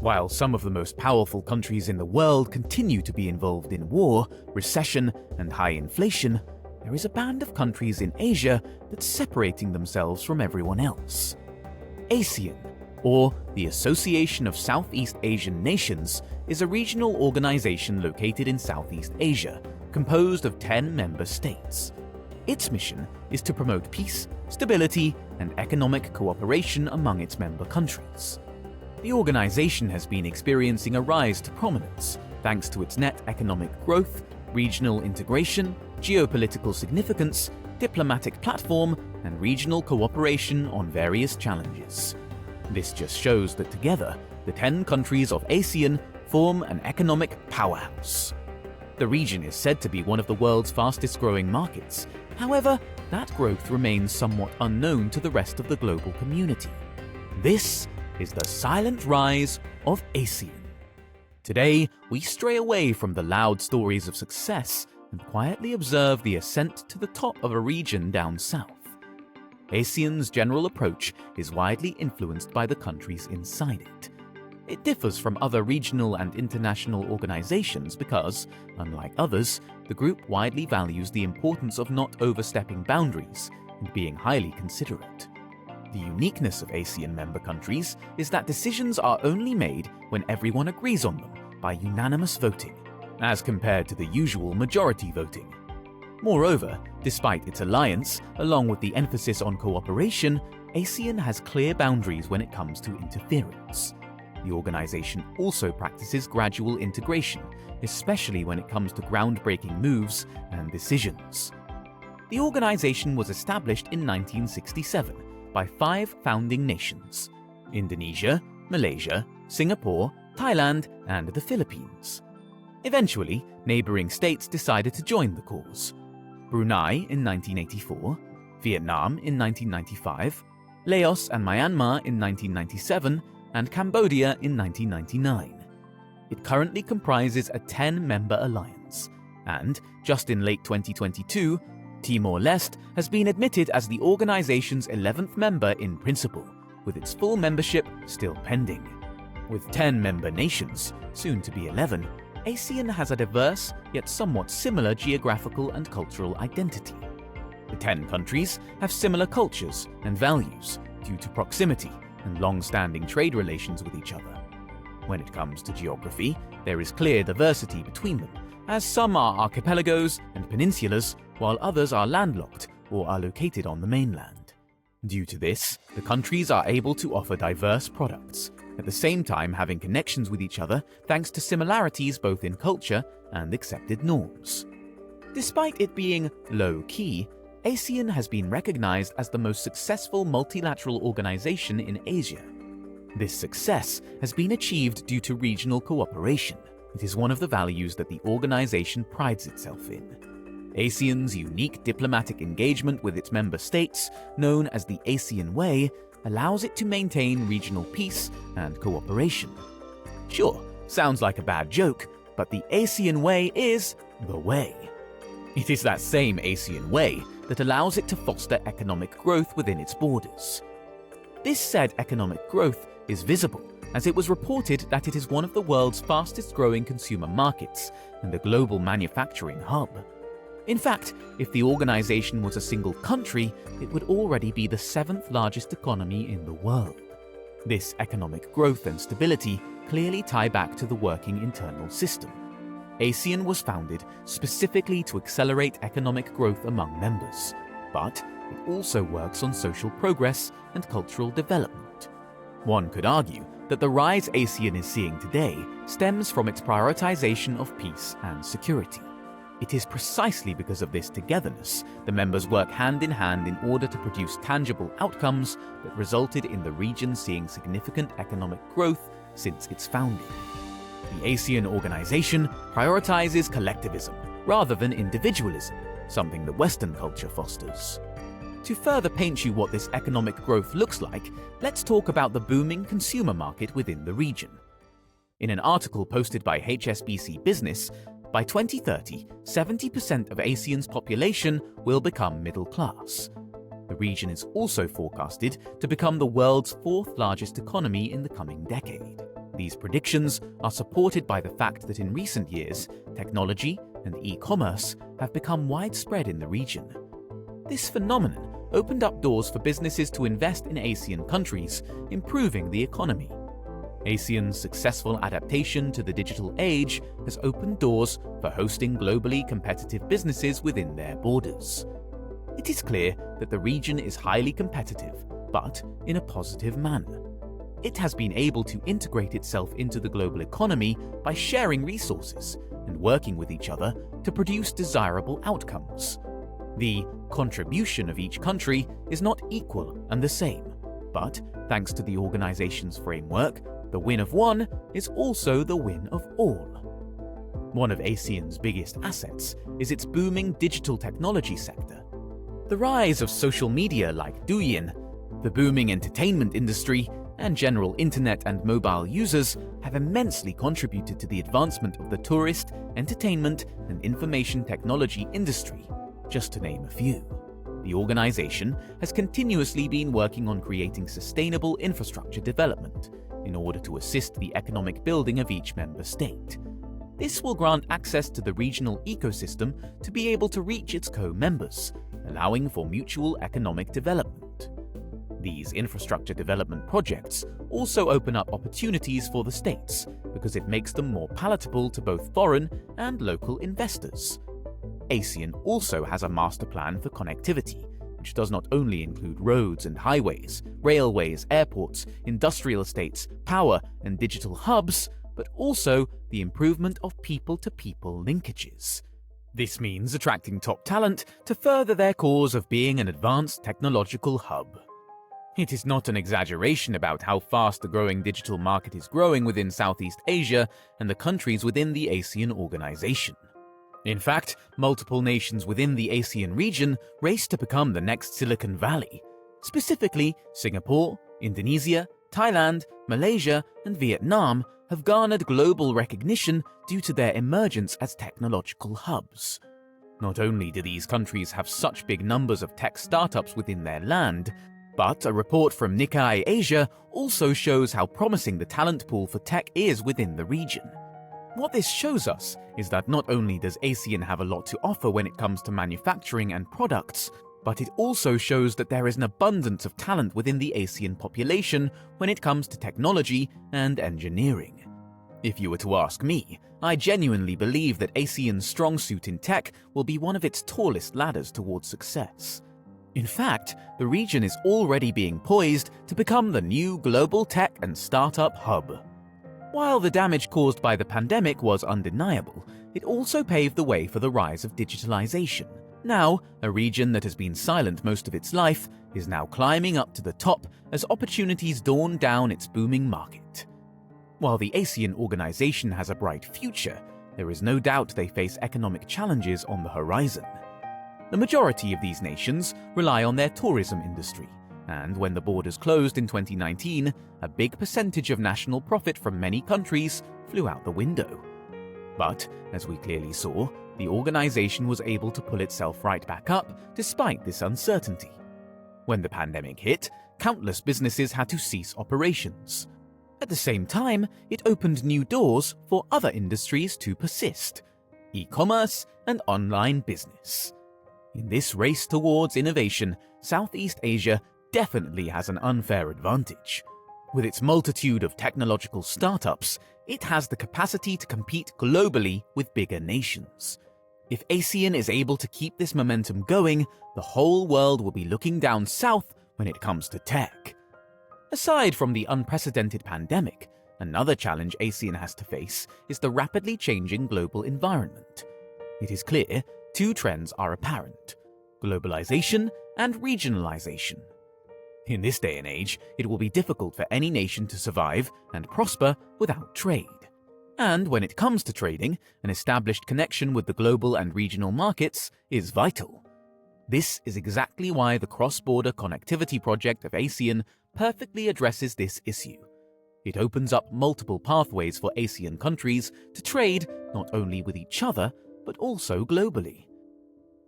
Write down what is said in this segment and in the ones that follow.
While some of the most powerful countries in the world continue to be involved in war, recession, and high inflation, there is a band of countries in Asia that's separating themselves from everyone else. ASEAN, or the Association of Southeast Asian Nations, is a regional organization located in Southeast Asia, composed of 10 member states. Its mission is to promote peace, stability, and economic cooperation among its member countries. The organization has been experiencing a rise to prominence thanks to its net economic growth, regional integration, geopolitical significance, diplomatic platform, and regional cooperation on various challenges. This just shows that together, the 10 countries of ASEAN form an economic powerhouse. The region is said to be one of the world's fastest-growing markets. However, that growth remains somewhat unknown to the rest of the global community. This is the silent rise of ASEAN. Today, we stray away from the loud stories of success and quietly observe the ascent to the top of a region down south. ASEAN's general approach is widely influenced by the countries inside it. It differs from other regional and international organizations because, unlike others, the group widely values the importance of not overstepping boundaries and being highly considerate. The uniqueness of ASEAN member countries is that decisions are only made when everyone agrees on them by unanimous voting, as compared to the usual majority voting. Moreover, despite its alliance, along with the emphasis on cooperation, ASEAN has clear boundaries when it comes to interference. The organization also practices gradual integration, especially when it comes to groundbreaking moves and decisions. The organization was established in 1967 by 5 founding nations: Indonesia, Malaysia, Singapore, Thailand, and the Philippines. Eventually, neighboring states decided to join the cause. Brunei in 1984, Vietnam in 1995, Laos and Myanmar in 1997, and Cambodia in 1999. It currently comprises a 10-member alliance, and, just in late 2022, Timor-Leste has been admitted as the organization's 11th member in principle, with its full membership still pending. With 10 member nations, soon to be 11, ASEAN has a diverse yet somewhat similar geographical and cultural identity. The 10 countries have similar cultures and values due to proximity and long-standing trade relations with each other. When it comes to geography, there is clear diversity between them, as some are archipelagos and peninsulas, while others are landlocked or are located on the mainland. Due to this, the countries are able to offer diverse products, at the same time having connections with each other thanks to similarities both in culture and accepted norms. Despite it being low-key, ASEAN has been recognized as the most successful multilateral organization in Asia. This success has been achieved due to regional cooperation. It is one of the values that the organization prides itself in. ASEAN's unique diplomatic engagement with its member states, known as the ASEAN Way, allows it to maintain regional peace and cooperation. Sure, sounds like a bad joke, but the ASEAN Way is the way. It is that same ASEAN Way that allows it to foster economic growth within its borders. This said economic growth is visible, as it was reported that it is one of the world's fastest-growing consumer markets and a global manufacturing hub. In fact, if the organization was a single country, it would already be the 7th largest economy in the world. This economic growth and stability clearly tie back to the working internal system. ASEAN was founded specifically to accelerate economic growth among members, but it also works on social progress and cultural development. One could argue that the rise ASEAN is seeing today stems from its prioritization of peace and security. It is precisely because of this togetherness the members work hand in hand in order to produce tangible outcomes that resulted in the region seeing significant economic growth since its founding. The ASEAN organization prioritizes collectivism rather than individualism, something that Western culture fosters. To further paint you what this economic growth looks like, let's talk about the booming consumer market within the region. In an article posted by HSBC Business, by 2030, 70% of ASEAN's population will become middle class. The region is also forecasted to become the world's 4th largest economy in the coming decade. These predictions are supported by the fact that in recent years, technology and e-commerce have become widespread in the region. This phenomenon opened up doors for businesses to invest in ASEAN countries, improving the economy. ASEAN's successful adaptation to the digital age has opened doors for hosting globally competitive businesses within their borders. It is clear that the region is highly competitive, but in a positive manner. It has been able to integrate itself into the global economy by sharing resources and working with each other to produce desirable outcomes. The contribution of each country is not equal and the same, but thanks to the organization's framework, the win of one is also the win of all. One of ASEAN's biggest assets is its booming digital technology sector. The rise of social media like Douyin, the booming entertainment industry, and general internet and mobile users have immensely contributed to the advancement of the tourist, entertainment, and information technology industry, just to name a few. The organization has continuously been working on creating sustainable infrastructure development in order to assist the economic building of each member state. This will grant access to the regional ecosystem to be able to reach its co-members, allowing for mutual economic development. These infrastructure development projects also open up opportunities for the states because it makes them more palatable to both foreign and local investors. ASEAN also has a master plan for connectivity, which does not only include roads and highways, railways, airports, industrial estates, power and digital hubs, but also the improvement of people-to-people linkages. This means attracting top talent to further their cause of being an advanced technological hub. It is not an exaggeration about how fast the growing digital market is growing within Southeast Asia and the countries within the ASEAN organization. In fact, multiple nations within the ASEAN region race to become the next Silicon Valley. Specifically, Singapore, Indonesia, Thailand, Malaysia, and Vietnam have garnered global recognition due to their emergence as technological hubs. Not only do these countries have such big numbers of tech startups within their land, but a report from Nikkei Asia also shows how promising the talent pool for tech is within the region. What this shows us is that not only does ASEAN have a lot to offer when it comes to manufacturing and products, but it also shows that there is an abundance of talent within the ASEAN population when it comes to technology and engineering. If you were to ask me, I genuinely believe that ASEAN's strong suit in tech will be one of its tallest ladders towards success. In fact, the region is already being poised to become the new global tech and startup hub. While the damage caused by the pandemic was undeniable, it also paved the way for the rise of digitalization. Now, a region that has been silent most of its life is now climbing up to the top as opportunities dawn down its booming market. While the ASEAN organization has a bright future, there is no doubt they face economic challenges on the horizon. The majority of these nations rely on their tourism industry, and when the borders closed in 2019, a big percentage of national profit from many countries flew out the window. But, as we clearly saw, the organization was able to pull itself right back up despite this uncertainty. When the pandemic hit, countless businesses had to cease operations. At the same time, it opened new doors for other industries to persist: e-commerce and online business. In this race towards innovation, Southeast Asia definitely has an unfair advantage. With its multitude of technological startups, it has the capacity to compete globally with bigger nations. If ASEAN is able to keep this momentum going, the whole world will be looking down south when it comes to tech. Aside from the unprecedented pandemic, another challenge ASEAN has to face is the rapidly changing global environment. It is clear two trends are apparent: globalization and regionalization. In this day and age, it will be difficult for any nation to survive and prosper without trade. And when it comes to trading, an established connection with the global and regional markets is vital. This is exactly why the cross-border connectivity project of ASEAN perfectly addresses this issue. It opens up multiple pathways for ASEAN countries to trade not only with each other, but also globally.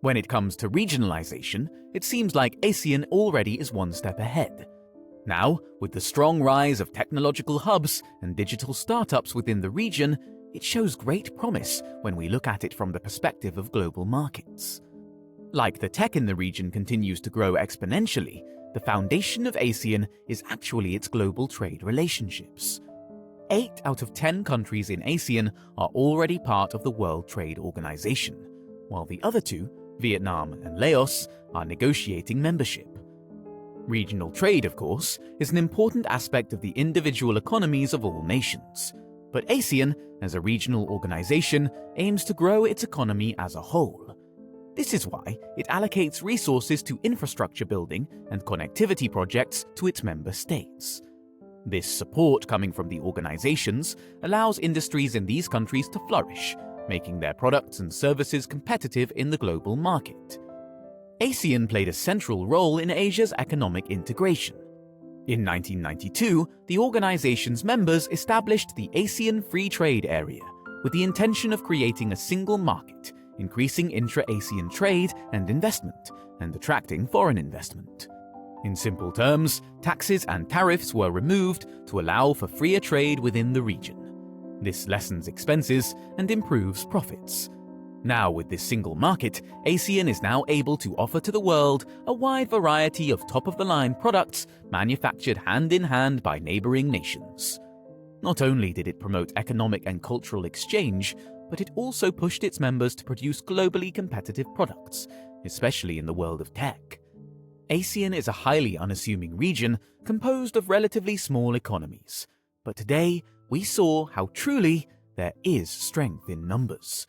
When it comes to regionalization, it seems like ASEAN already is one step ahead. Now, with the strong rise of technological hubs and digital startups within the region, it shows great promise when we look at it from the perspective of global markets. Like the tech in the region continues to grow exponentially, the foundation of ASEAN is actually its global trade relationships. 8 out of 10 countries in ASEAN are already part of the World Trade Organization, while the other two, Vietnam and Laos, are negotiating membership. Regional trade, of course, is an important aspect of the individual economies of all nations, but ASEAN, as a regional organization, aims to grow its economy as a whole. This is why it allocates resources to infrastructure building and connectivity projects to its member states. This support coming from the organizations allows industries in these countries to flourish, making their products and services competitive in the global market. ASEAN played a central role in Asia's economic integration. In 1992, the organization's members established the ASEAN Free Trade Area with the intention of creating a single market, increasing intra-ASEAN trade and investment, and attracting foreign investment. In simple terms, taxes and tariffs were removed to allow for freer trade within the region. This lessens expenses and improves profits. Now, with this single market, ASEAN is now able to offer to the world a wide variety of top-of-the-line products manufactured hand-in-hand by neighboring nations. Not only did it promote economic and cultural exchange, but it also pushed its members to produce globally competitive products, especially in the world of tech. ASEAN is a highly unassuming region composed of relatively small economies, but today we saw how truly there is strength in numbers.